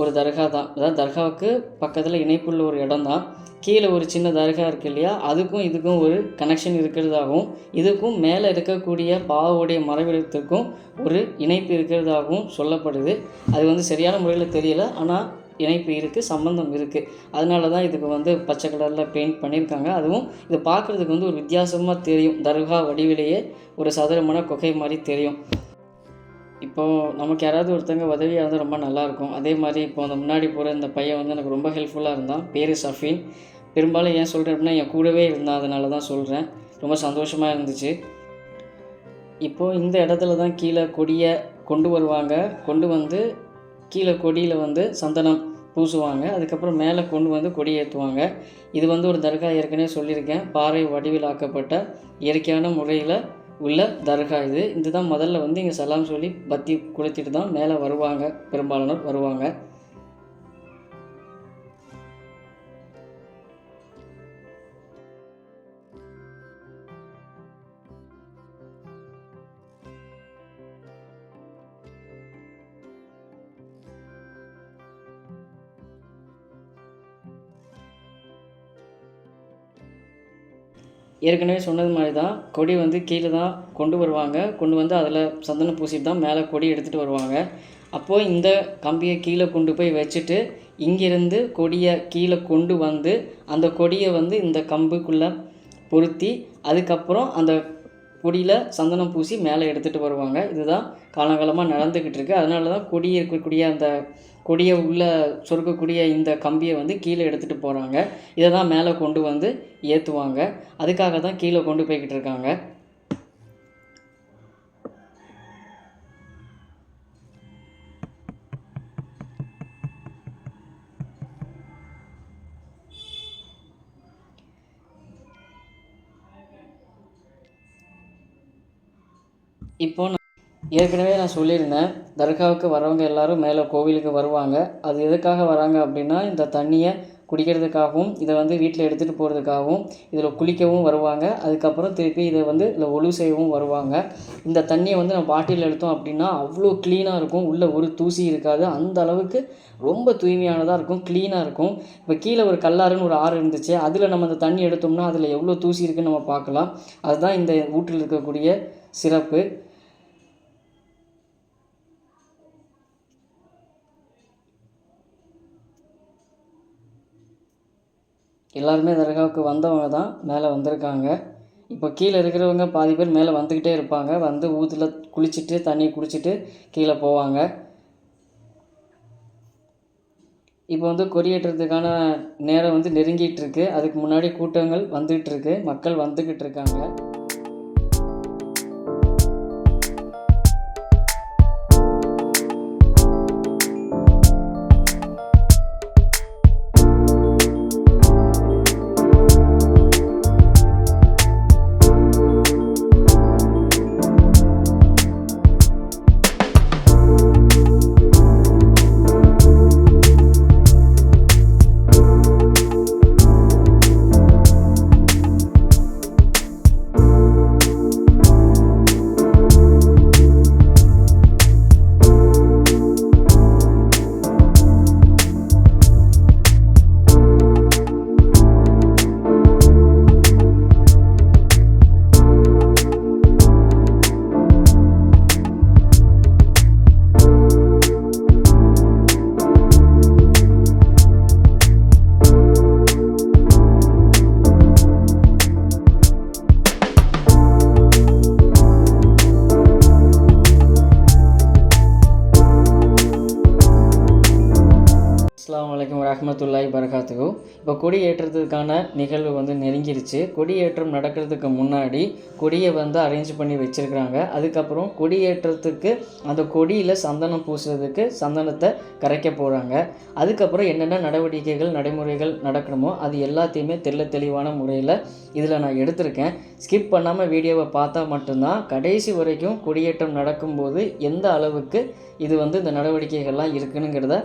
ஒரு தர்கா தான். அதாவது தர்காவுக்கு பக்கத்தில் இணைப்புள்ள ஒரு இடம் தான். கீழே ஒரு சின்ன தர்கா இருக்குது இல்லையா, அதுக்கும் இதுக்கும் ஒரு கனெக்ஷன் இருக்கிறதாகவும், இதுக்கும் மேலே இருக்கக்கூடிய பாபாவுடைய மறைவிடத்திற்கும் ஒரு இணைப்பு இருக்கிறதாகவும் சொல்லப்படுது. அது வந்து சரியான முறையில் தெரியல, ஆனால் இணைப்பு இருக்குது, சம்பந்தம் இருக்குது. அதனால தான் இதுக்கு வந்து பச்சை கலரில் பெயிண்ட் பண்ணியிருக்காங்க. அதுவும் இது பார்க்குறதுக்கு வந்து ஒரு வித்தியாசமாக தெரியும். தர்கா வடிவிலேயே ஒரு சதுரமான குகை மாதிரி தெரியும். இப்போது நமக்கு யாராவது ஒருத்தங்க உதவியாக இருந்தால் ரொம்ப நல்லாயிருக்கும். அதே மாதிரி இப்போ அந்த முன்னாடி போகிற இந்த பையன் வந்து எனக்கு ரொம்ப ஹெல்ப்ஃபுல்லாக இருந்தான். பேர் சஃபீன். பெரும்பாலும் ஏன் சொல்கிறேன் அப்படின்னா, என் கூடவே இருந்தான், அதனால தான் சொல்கிறேன். ரொம்ப சந்தோஷமாக இருந்துச்சு. இப்போது இந்த இடத்துல தான் கீழே கொடியை கொண்டு வருவாங்க. கொண்டு வந்து கீழே கொடியில் வந்து சந்தனம் பூசுவாங்க. அதுக்கப்புறம் மேலே கொண்டு வந்து கொடி ஏற்றுவாங்க. இது வந்து ஒரு தர்கா, ஏற்கனவே சொல்லியிருக்கேன். பாறை வடிவில் ஆக்கப்பட்ட இயற்கையான முறையில் உள்ள தர்கா இதுதான் முதல்ல வந்து இங்கே சலாம் சொல்லி பத்தி கொளுத்திட்டு தான் மேலே வருவாங்க, பெரும்பாலானோர் வருவாங்க. ஏற்கனவே சொன்னது மாதிரி தான், கொடி வந்து கீழே தான் கொண்டு வருவாங்க. கொண்டு வந்து அதில் சந்தனம் பூசிட்டு தான் மேலே கொடி எடுத்துகிட்டு வருவாங்க. அப்போது இந்த கம்பியை கீழே கொண்டு போய் வச்சுட்டு இங்கேருந்து கொடியை கீழே கொண்டு வந்து அந்த கொடியை வந்து இந்த கம்புக்குள்ளே பொருத்தி அதுக்கப்புறம் அந்த கொடியில் சந்தனம் பூசி மேலே எடுத்துகிட்டு வருவாங்க. இதுதான் காலங்காலமாக நடந்துக்கிட்டு இருக்குது. அதனால தான் கொடி இருக்கக்கூடிய அந்த கொடியை உள்ளே சொருக்கக்கூடிய இந்த கம்பியை வந்து கீழே எடுத்துகிட்டு போகிறாங்க. இதை தான் மேலே கொண்டு வந்து ஏற்றுவாங்க. அதுக்காக தான் கீழே கொண்டு போய்கிட்டு இருக்காங்க. இப்போ ஏற்கனவே நான் சொல்லியிருந்தேன், தர்காவுக்கு வரவங்க எல்லோரும் மேலே கோவிலுக்கு வருவாங்க. அது எதுக்காக வராங்க அப்படின்னா, இந்த தண்ணியை குடிக்கிறதுக்காகவும் இதை வந்து வீட்டில் எடுத்துகிட்டு போகிறதுக்காகவும் இதில் குளிக்கவும் வருவாங்க. அதுக்கப்புறம் திருப்பி இதை வந்து இதில் ஒழு செய்யவும் வருவாங்க. இந்த தண்ணியை வந்து நம்ம பாட்டில் எடுத்தோம் அப்படின்னா அவ்வளோ க்ளீனாக இருக்கும். உள்ளே ஒரு தூசி இருக்காது. அந்த அளவுக்கு ரொம்ப தூய்மையானதாக இருக்கும், க்ளீனாக இருக்கும். இப்போ கீழே ஒரு கல்லாறுன்னு ஒரு ஆறு இருந்துச்சு. அதில் நம்ம அந்த தண்ணி எடுத்தோம்னா அதில் எவ்வளோ தூசி இருக்குதுன்னு நம்ம பார்க்கலாம். அதுதான் இந்த ஊற்றில் இருக்கக்கூடிய சிறப்பு. எல்லாருமே தர்காவுக்கு வந்தவங்க தான் மேலே வந்திருக்காங்க. இப்போ கீழே இருக்கிறவங்க பாதி பேர் மேலே வந்துக்கிட்டே இருப்பாங்க. வந்து ஊற்றுல குளிச்சுட்டு தண்ணி குடிச்சிட்டு கீழே போவாங்க. இப்போ வந்து கொடியேற்றத்துக்கான நேரம் வந்து நெருங்கிட்டு இருக்கு. அதுக்கு முன்னாடி கூட்டங்கள் வந்துகிட்டு இருக்கு, மக்கள் வந்துக்கிட்டு இருக்காங்க. அஸ்ஸலாமு அலைக்கும் வரஹ்மத்துல்லாஹி வபரகாத்துஹு. இப்போ கொடி ஏற்றத்துக்கான நிகழ்வு வந்து நெருங்கிருச்சு. கொடியேற்றம் நடக்கிறதுக்கு முன்னாடி கொடியை வந்து அரேஞ்ச் பண்ணி வச்சுருக்கிறாங்க. அதுக்கப்புறம் கொடியேற்றத்துக்கு அந்த கொடியில் சந்தனம் பூசுறதுக்கு சந்தனத்தை கரைக்க போகிறாங்க. அதுக்கப்புறம் என்னென்ன நடவடிக்கைகள் நடைமுறைகள் நடக்கணுமோ அது எல்லாத்தையுமே தெளிவான முறையில் இதில் நான் எடுத்திருக்கேன். ஸ்கிப் பண்ணாமல் வீடியோவை பார்த்தா மட்டும்தான் கடைசி வரைக்கும் கொடியேற்றம் நடக்கும்போது எந்த அளவுக்கு இது வந்து இந்த நடவடிக்கைகள்லாம் இருக்குனுங்கிறத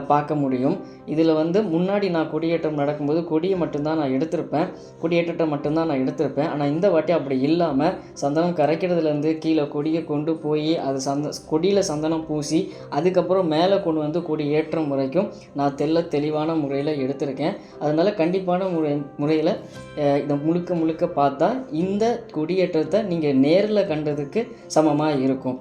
பார்க்க முடியும். இதில் வந்து முன்னாடி நான் கொடியேற்றம் நடக்கும்போது கொடியை மட்டும்தான் நான் எடுத்திருப்பேன், கொடியேற்றத்தை மட்டும்தான் நான் எடுத்திருப்பேன். ஆனால் இந்த வாட்டி அப்படி இல்லாமல் சந்தனம் கரைக்கிறதுலேருந்து கீழே கொடியை கொண்டு போய் அது கொடியில் சந்தனம் பூசி அதுக்கப்புறம் மேலே கொண்டு வந்து கொடி ஏற்றம் வரைக்கும் நான் தெளிவான முறையில் எடுத்திருக்கேன். அதனால் கண்டிப்பான முறையில் இதை முழுக்க பார்த்தா இந்த கொடியேற்றத்தை நீங்கள் நேரில் கண்டதுக்கு சமமாக இருக்கும்.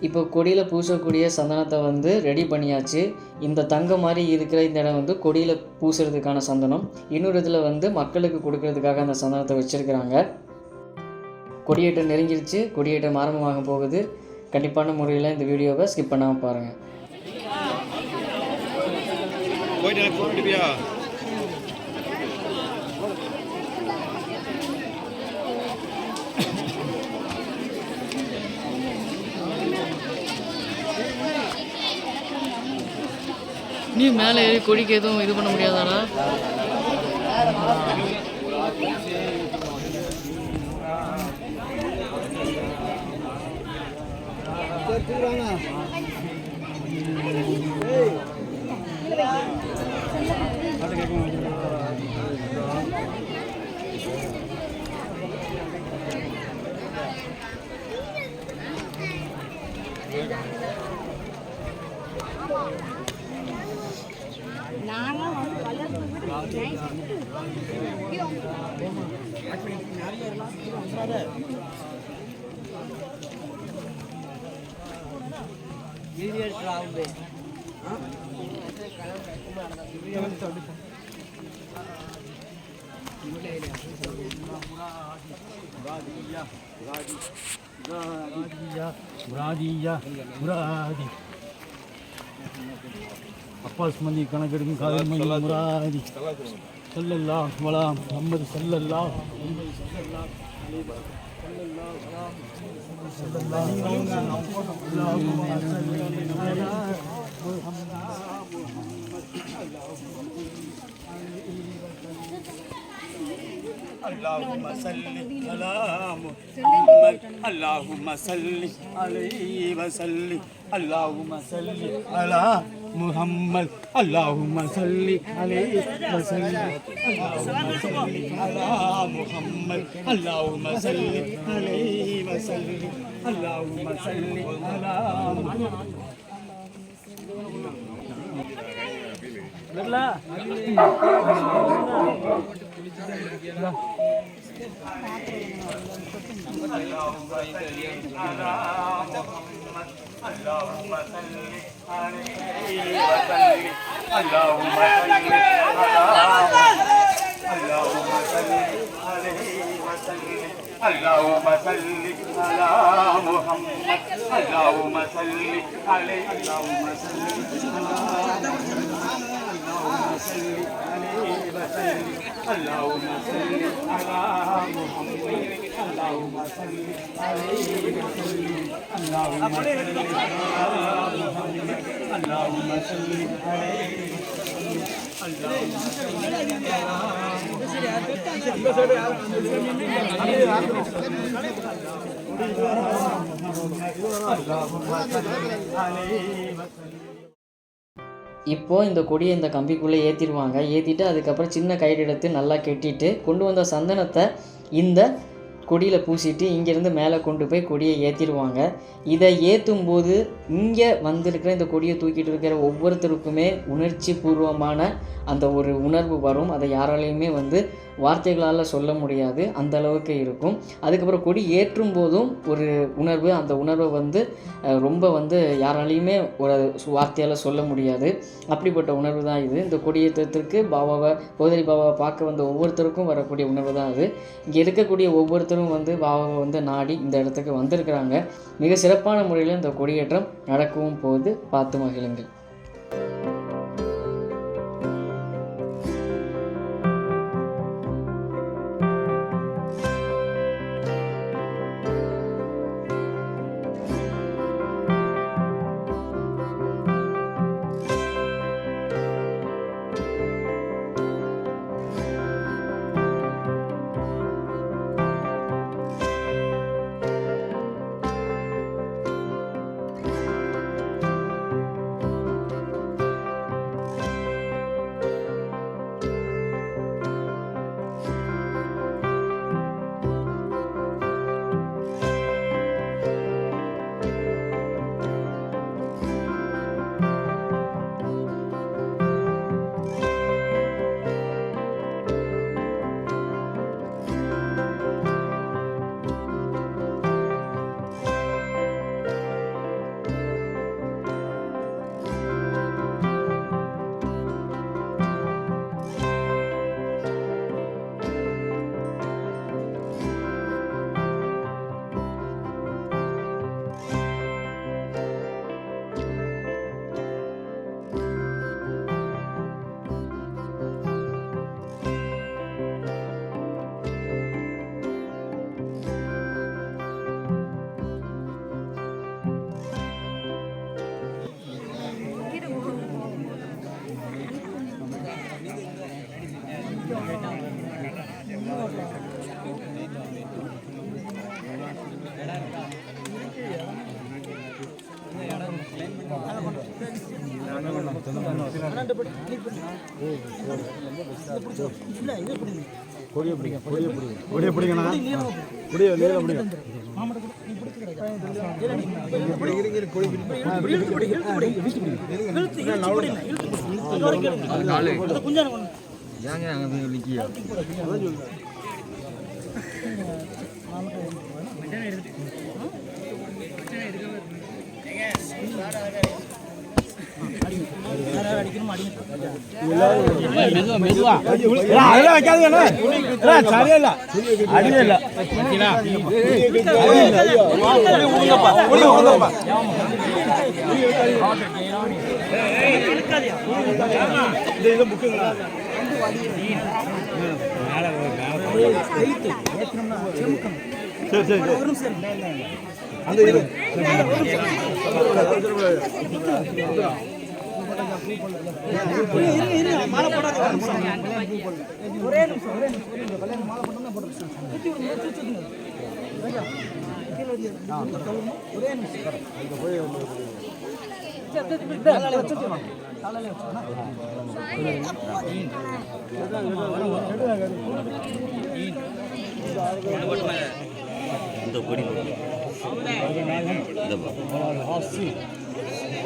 இப்போ கொடியில் பூசக்கூடிய சந்தனத்தை வந்து ரெடி பண்ணியாச்சு. இந்த தங்கம் மாதிரி இருக்கிற இந்த இடம் வந்து கொடியில் பூசுறதுக்கான சந்தனம். இன்னொரு இதில் வந்து மக்களுக்கு கொடுக்கறதுக்காக அந்த சந்தனத்தை வச்சுருக்கிறாங்க. கொடியேற்றம் நெருங்கிருச்சு, கொடியேற்றம் ஆரம்பமாக போகுது. கண்டிப்பான முறையில் இந்த வீடியோவை ஸ்கிப் பண்ணாமல் பாருங்கள். நீ மேலே ஏறி கொடிக்கு எதுவும் இது பண்ண முடியாதாடா? முராதி அப்பாஸ் மந்தி கணக்கெடுக்கும் காதல் மதி முராதி சொல்லல்லா வலாம் முஹம்மது சொல்லல்லா اللهم صل على محمد اللهم صل عليه وسلم اللهم صل على محمد اللهم صل عليه وسلم اللهم صل على محمد اللهم صل عليه وسلم اللهم صل على محمد لا اللهم صل على محمد اللهم صل عليه اللهم صل اللهم صل على محمد اللهم صل عليه وسلم اللهم صل على محمد اللهم صل عليه இப்போ இந்த கொடியை இந்த கம்பிக்குள்ளே ஏற்றிடுவாங்க. ஏற்றிட்டு அதுக்கப்புறம் சின்ன கயிறு எடுத்து நல்லா கெட்டிட்டு கொண்டு வந்த சந்தனத்தை இந்த கொடியில் பூசிட்டு இங்கேருந்து மேலே கொண்டு போய் கொடியை ஏற்றிடுவாங்க. இதை ஏற்றும் போது இங்கே வந்திருக்கிற இந்த கொடியை தூக்கிட்டு இருக்கிற ஒவ்வொருத்தருக்குமே உணர்ச்சி பூர்வமான அந்த ஒரு உணர்வு வரும். அதை யாராலையுமே வார்த்தைகளால் சொல்ல முடியாது, அந்த அளவுக்கு இருக்கும். அதுக்கப்புறம் கொடி ஏற்றும் போதும் ஒரு உணர்வு, அந்த உணர்வை ரொம்ப யாராலையுமே ஒரு வார்த்தையால் சொல்ல முடியாது. அப்படிப்பட்ட உணர்வு தான் இது. இந்த கொடியேற்றத்திற்கு பௌதரி பாபாவை பார்க்க வந்த ஒவ்வொருத்தருக்கும் வரக்கூடிய உணர்வு தான் அது. இங்கே இருக்கக்கூடிய ஒவ்வொருத்தரும் பாபாவை நாடி இந்த இடத்துக்கு வந்திருக்கிறாங்க. மிக சிறப்பான முறையில் இந்த கொடியேற்றம் நடக்கவும் போகுது. பார்த்து மகிழுங்கள். கொடியை பிடிக்கணும் கொடியை நீளம் பிடிக்கும் அதெல்லாம் வைக்காதுங்க சரியில்லை அடியே இல்லை சரி சரி அந்த இது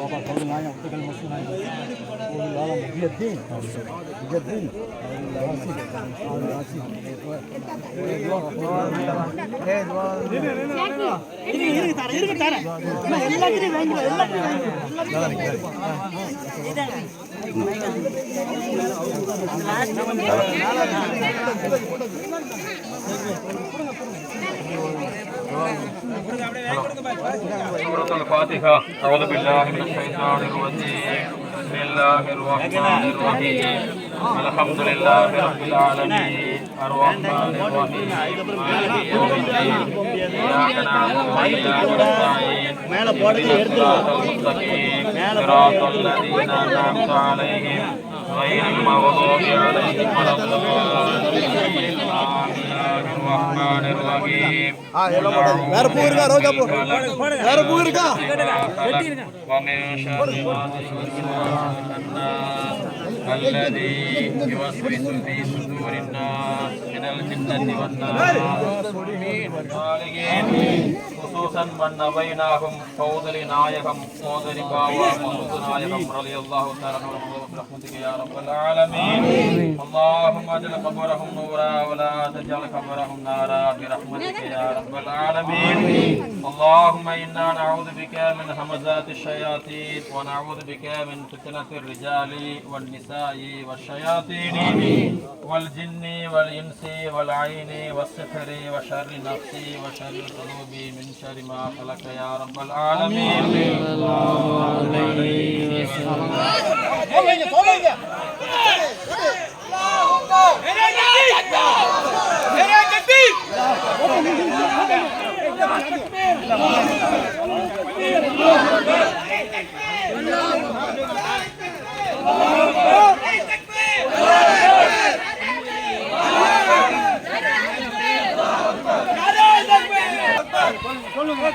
بابا قول معايا وقتك المصنع قول الله هي الدين هي الدين سورة الفاتحة أعوذ بالله من الشيطان الرجيم بسم الله الرحمن الرحيم الحمد لله رب العالمين الرحمن الرحيم مالك يوم الدين إياك نعبد وإياك نستعين اهدنا الصراط المستقيم صراط الذين أنعمت عليهم غير المغضوب عليهم ولا الضالين الرحمن الرحيم வேற பூ இருக்கா ரோஜா பூ வேற பூ இருக்கா ومن شر الذي يوسوس في صدور الناس من الجنة والناس خصوصا من بينهم فوضل نايهم فوضل باوا فوضل نايهم رضي الله تعالى عنهم برحمتك يا رب العالمين اللهم اجعل قبرهم نورا ولا تجعل قبرهم نارا برحمتك يا رب العالمين اللهم انا نعوذ بك من همزات الشياطين ونعوذ بك من فتنة الرجال والنساء والشياطين والجن والإنس والعين والسحر وشر النفس وشر القلوب من شر ما خلق يا رب العالمين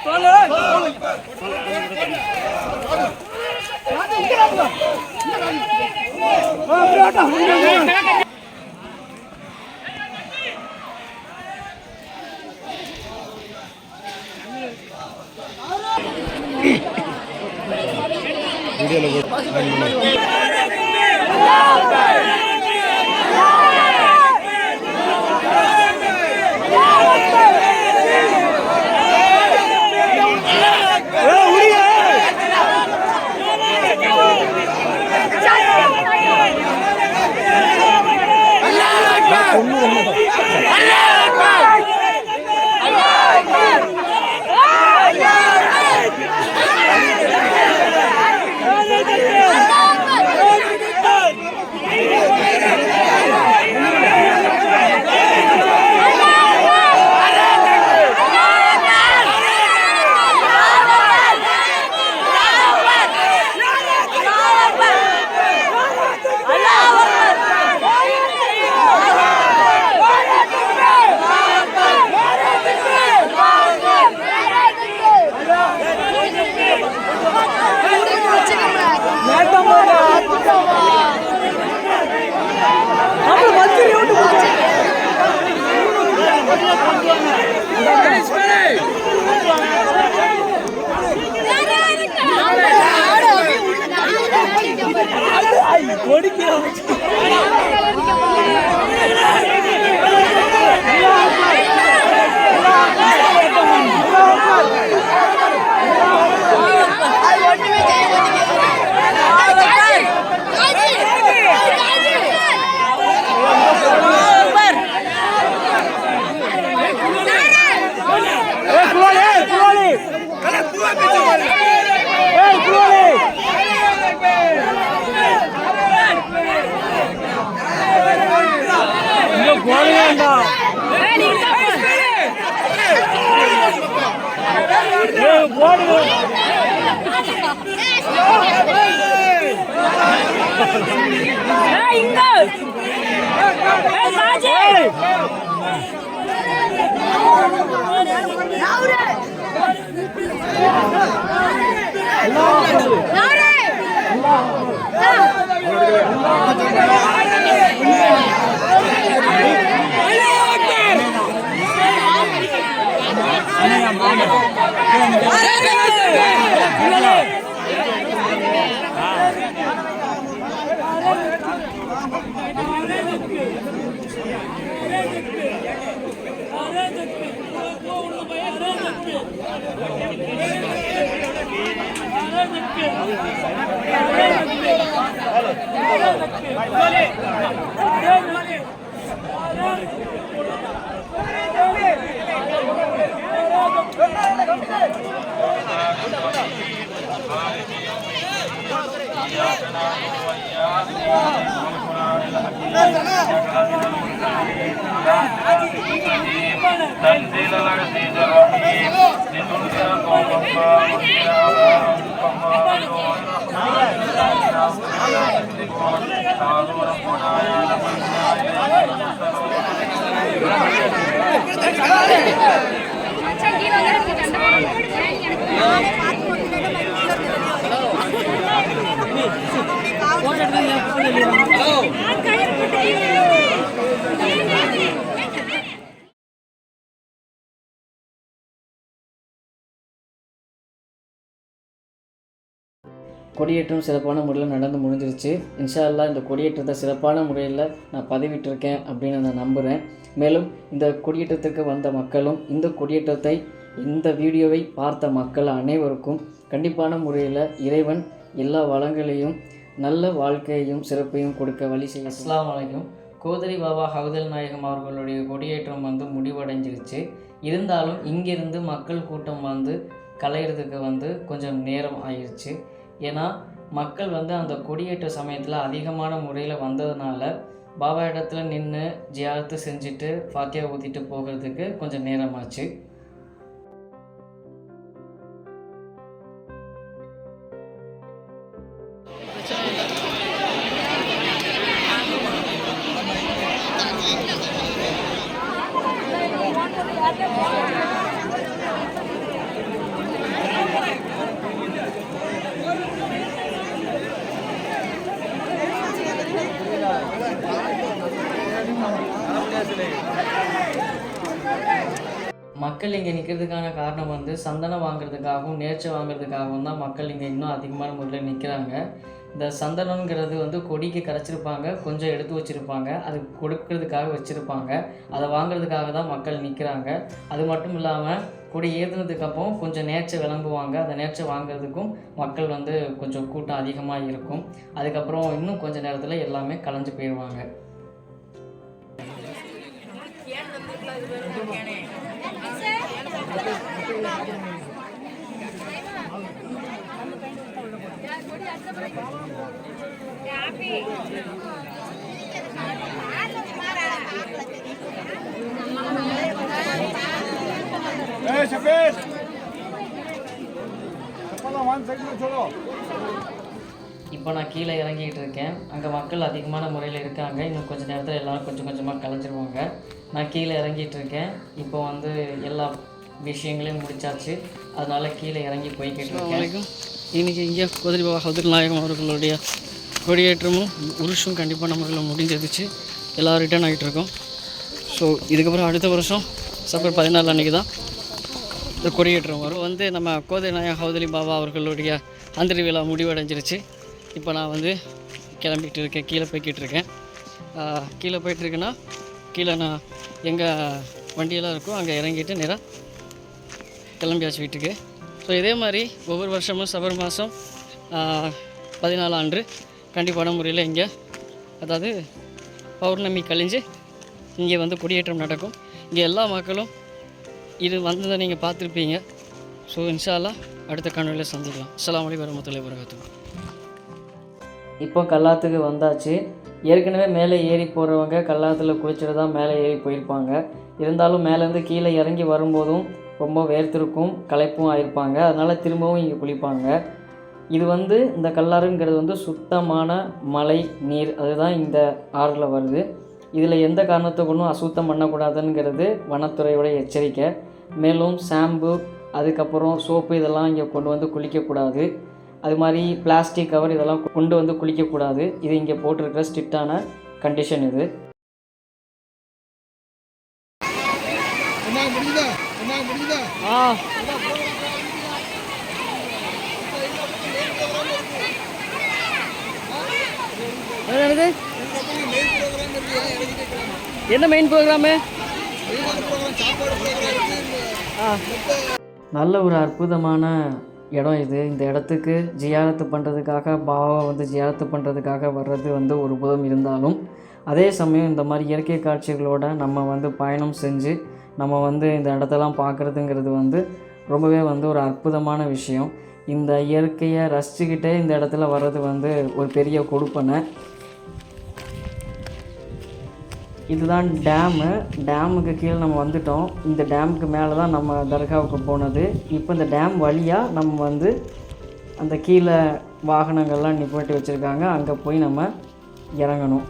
Allah تنزيل العزيز الرحيم لتنذر قوما ما أنذر آباؤهم فما أبلغوا قالوا ربنا يعلم إنا إليك கொடியேற்றம் சிறப்பான முறையில் நடந்து முடிஞ்சிருச்சு. இன்ஷா அல்லாஹ் இந்த கொடியேற்றத்தை சிறப்பான முறையில் நான் பதிவிட்டிருக்கேன் அப்படின்னு நான் நம்புகிறேன். மேலும் இந்த கொடியேற்றத்திற்கு வந்த மக்களும் இந்த கொடியேற்றத்தை இந்த வீடியோவை பார்த்த மக்கள் அனைவருக்கும் கண்டிப்பான முறையில் இறைவன் எல்லா வளங்களையும் நல்ல வாழ்க்கையையும் சிறப்பையும் கொடுக்க வழி செய்ய. அஸ்ஸலாமு அலைக்கும். கோதரி பாபா ஹவுதல் நாயகம் அவர்களுடைய கொடியேற்றம் முடிவடைஞ்சிருச்சு. இருந்தாலும் இங்கிருந்து மக்கள் கூட்டம் கலையிறதுக்கு கொஞ்சம் நேரம் ஆயிடுச்சு. ஏன்னா மக்கள் அந்த கொடியேற்ற சமயத்தில் அதிகமான முறையில் வந்ததுனால பாபா இடத்துல நின்று ஜியாரத்து செஞ்சுட்டு ஃபாத்தியா ஊற்றிட்டு போகிறதுக்கு கொஞ்சம் நேரமாச்சு. மக்கள் இங்கே நிற்கிறதுக்கான காரணம் சந்தனம் வாங்குறதுக்காகவும் நேர்ச்சை வாங்குறதுக்காகவும் தான் மக்கள் இங்கே இன்னும் அதிகமான முறையில் நிற்கிறாங்க. இந்த சந்தனங்கிறது கொடிக்கு கரைச்சிருப்பாங்க, கொஞ்சம் எடுத்து வச்சுருப்பாங்க, அது கொடுக்கறதுக்காக வச்சுருப்பாங்க. அதை வாங்குறதுக்காக தான் மக்கள் நிற்கிறாங்க. அது மட்டும் இல்லாமல் கொடி ஏற்றுனதுக்கப்புறம் கொஞ்சம் நேர்ச்சை விளம்புவாங்க. அந்த நேர்ச்சை வாங்குறதுக்கும் மக்கள் கொஞ்சம் கூட்டம் அதிகமாக இருக்கும். அதுக்கப்புறம் இன்னும் கொஞ்சம் நேரத்தில் எல்லாமே கலைஞ்சு போயிடுவாங்க. இப்போ நான் கீழே இறங்கிட்டு இருக்கேன். அங்கே மக்கள் அதிகமான முறையில் இருக்காங்க. இன்னும் கொஞ்சம் நேரத்தில் எல்லோரும் கொஞ்சம் கொஞ்சமாக கலைஞ்சிருவாங்க. நான் கீழே இறங்கிட்டு இருக்கேன். இப்போ எல்லா விஷயங்களையும் முடிச்சாச்சு. அதனால் கீழே இறங்கி போய்கிட்டு இருக்கேன். இன்றைக்கி இங்கே கோதரி பாபா ஹவுதல் நாயகம் அவர்களுடைய கொடியேற்றமும் உருஷும் கண்டிப்பான முறையில் முடிஞ்சிருச்சு. எல்லோரும் ரிட்டர்ன் ஆகிட்டு இருக்கோம். ஸோ இதுக்கப்புறம் அடுத்த வருஷம் சஃபர் 14 அன்றைக்கி தான் இந்த கொடியேற்றம் வரும். நம்ம கோதரி நாயகம் ஹவுதலி பாபா அவர்களுடைய அந்திரி விழா முடிவடைஞ்சிருச்சு. இப்போ நான் கிளம்பிகிட்டு இருக்கேன், கீழே போய்கிட்டு இருக்கேன். கீழே போயிட்டுருக்கேன்னா கீழே நான் எங்கே வண்டியெல்லாம் இருக்கோ அங்கே இறங்கிட்டு நேராக கிளம்பியாச்சு வீட்டுக்கு. ஸோ இதே மாதிரி ஒவ்வொரு வருஷமும் சஃபர் மாதம் 14 அன்று கண்டிப்பான முறையில் இங்கே அதாவது பௌர்ணமி கழிஞ்சு இங்கே கொடியேற்றம் நடக்கும். இங்கே எல்லா மக்களும் இது வந்ததை நீங்கள் பார்த்துருப்பீங்க. ஸோ இன்ஷா அல்லாஹ் அடுத்த காணொலியில் சந்திக்கலாம். அஸ்ஸலாமு அலைக்கும் வரஹ்மத்துல்லாஹி வபரகாத்துஹு. இப்போ கல்லாத்துக்கு வந்தாச்சு. ஏற்கனவே மேலே ஏறி போகிறவங்க கல்லாத்தில் குளிச்சுட்டு தான் மேலே ஏறி போயிருப்பாங்க. இருந்தாலும் மேலேருந்து கீழே இறங்கி வரும்போதும் ரொம்ப வேர்த்திருக்கும், களைப்பும் ஆயிருப்பாங்க. அதனால் திரும்பவும் இங்கே குளிப்பாங்க. இது வந்து இந்த கல்லாறுங்கிறது வந்து சுத்தமான மழை நீர், அதுதான் இந்த ஆறில் வருது. இதில் எந்த காரணத்தை கொண்டும் அசுத்தம் பண்ணக்கூடாதுங்கிறது வனத்துறையோட எச்சரிக்கை. மேலும் ஷாம்பு, அதுக்கப்புறம் சோப்பு இதெல்லாம் இங்கே கொண்டு வந்து குளிக்கக்கூடாது. அது மாதிரி பிளாஸ்டிக் கவர் இதெல்லாம் கொண்டு வந்து குளிக்கக்கூடாது. இது இங்கே போட்டிருக்கிற ஸ்ட்ரிக்டான கண்டிஷன் இது. என்ன மெயின் ப்ரோக்ராமு? நல்ல ஒரு அற்புதமான இடம் இது. இந்த இடத்துக்கு ஜியாரத்து பண்ணுறதுக்காக, பாபாவை வந்து ஜியாரத்து பண்ணுறதுக்காக வர்றது வந்து ஒரு புறம் இருந்தாலும், அதே சமயம் இந்த மாதிரி இயற்கை காட்சிகளோடு நம்ம வந்து பயணம் செஞ்சு நம்ம வந்து இந்த இடத்தெல்லாம் பார்க்குறதுங்கிறது வந்து ரொம்பவே வந்து ஒரு அற்புதமான விஷயம். இந்த இயற்கையை ரசிச்சுக்கிட்டே இந்த இடத்துல வர்றது வந்து ஒரு பெரிய கொடுப்பனை. இதுதான் டேமு. டேமுக்கு கீழே நம்ம வந்துட்டோம். இந்த டேமுக்கு மேலே தான் நம்ம தர்காவுக்கு போனது. இப்போ இந்த டேம் வழியாக நம்ம வந்து அந்த கீழே வாகனங்கள்லாம் நிப்பாட்டி வச்சுருக்காங்க, அங்கே போய் நம்ம இறங்கணும்.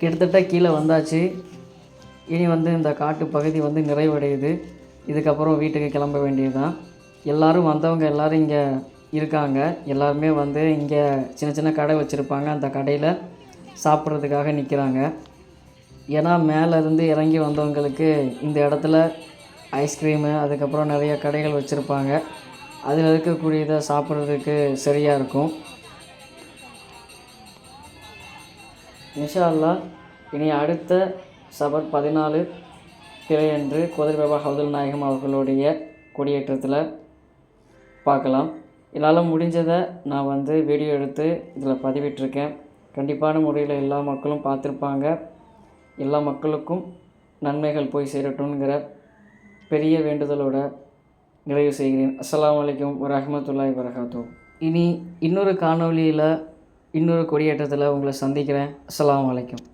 கிட்டத்தட்ட கீழே வந்தாச்சு. இனி வந்து இந்த காட்டு பகுதி வந்து நிறைவடையுது. இதுக்கப்புறம் வீட்டுக்கு கிளம்ப வேண்டியது தான். எல்லோரும் வந்தவங்க எல்லோரும் இங்கே இருக்காங்க. எல்லாருமே வந்து இங்கே சின்ன சின்ன கடை வச்சுருப்பாங்க. அந்த கடையில் சாப்பிட்றதுக்காக நிற்கிறாங்க. ஏன்னா மேலேருந்து இறங்கி வந்தவங்களுக்கு இந்த இடத்துல ஐஸ்கிரீமு, அதுக்கப்புறம் நிறைய கடைகள் வச்சுருப்பாங்க. அதில் இருக்கக்கூடியதை சாப்பிட்றதுக்கு சரியாக இருக்கும். இன்ஷா அல்லாஹ் இனி அடுத்த சபர் 14 பிறையன்று குதிரை பாபா ஹவுதுல் நாயகம் அவர்களுடைய கொடியேற்றத்தில் பார்க்கலாம். என்னால் முடிஞ்சதை நான் வந்து வீடியோ எடுத்து இதில் பதிவிட்டிருக்கேன். கண்டிப்பான முறையில் எல்லா மக்களும் பார்த்துருப்பாங்க. எல்லா மக்களுக்கும் நன்மைகள் போய் சேரட்டும்ங்கிற பெரிய வேண்டுதலோட நிறைவு செய்கிறேன். அஸ்ஸலாமு அலைக்கும் வரஹ்மத்துல்லாஹி வபரகாத்துஹு. இனி இன்னொரு காணொளியில் இன்னொரு கொடியேற்றத்தில் உங்களை சந்திக்கிறேன். அஸ்ஸலாமு அலைக்கும்.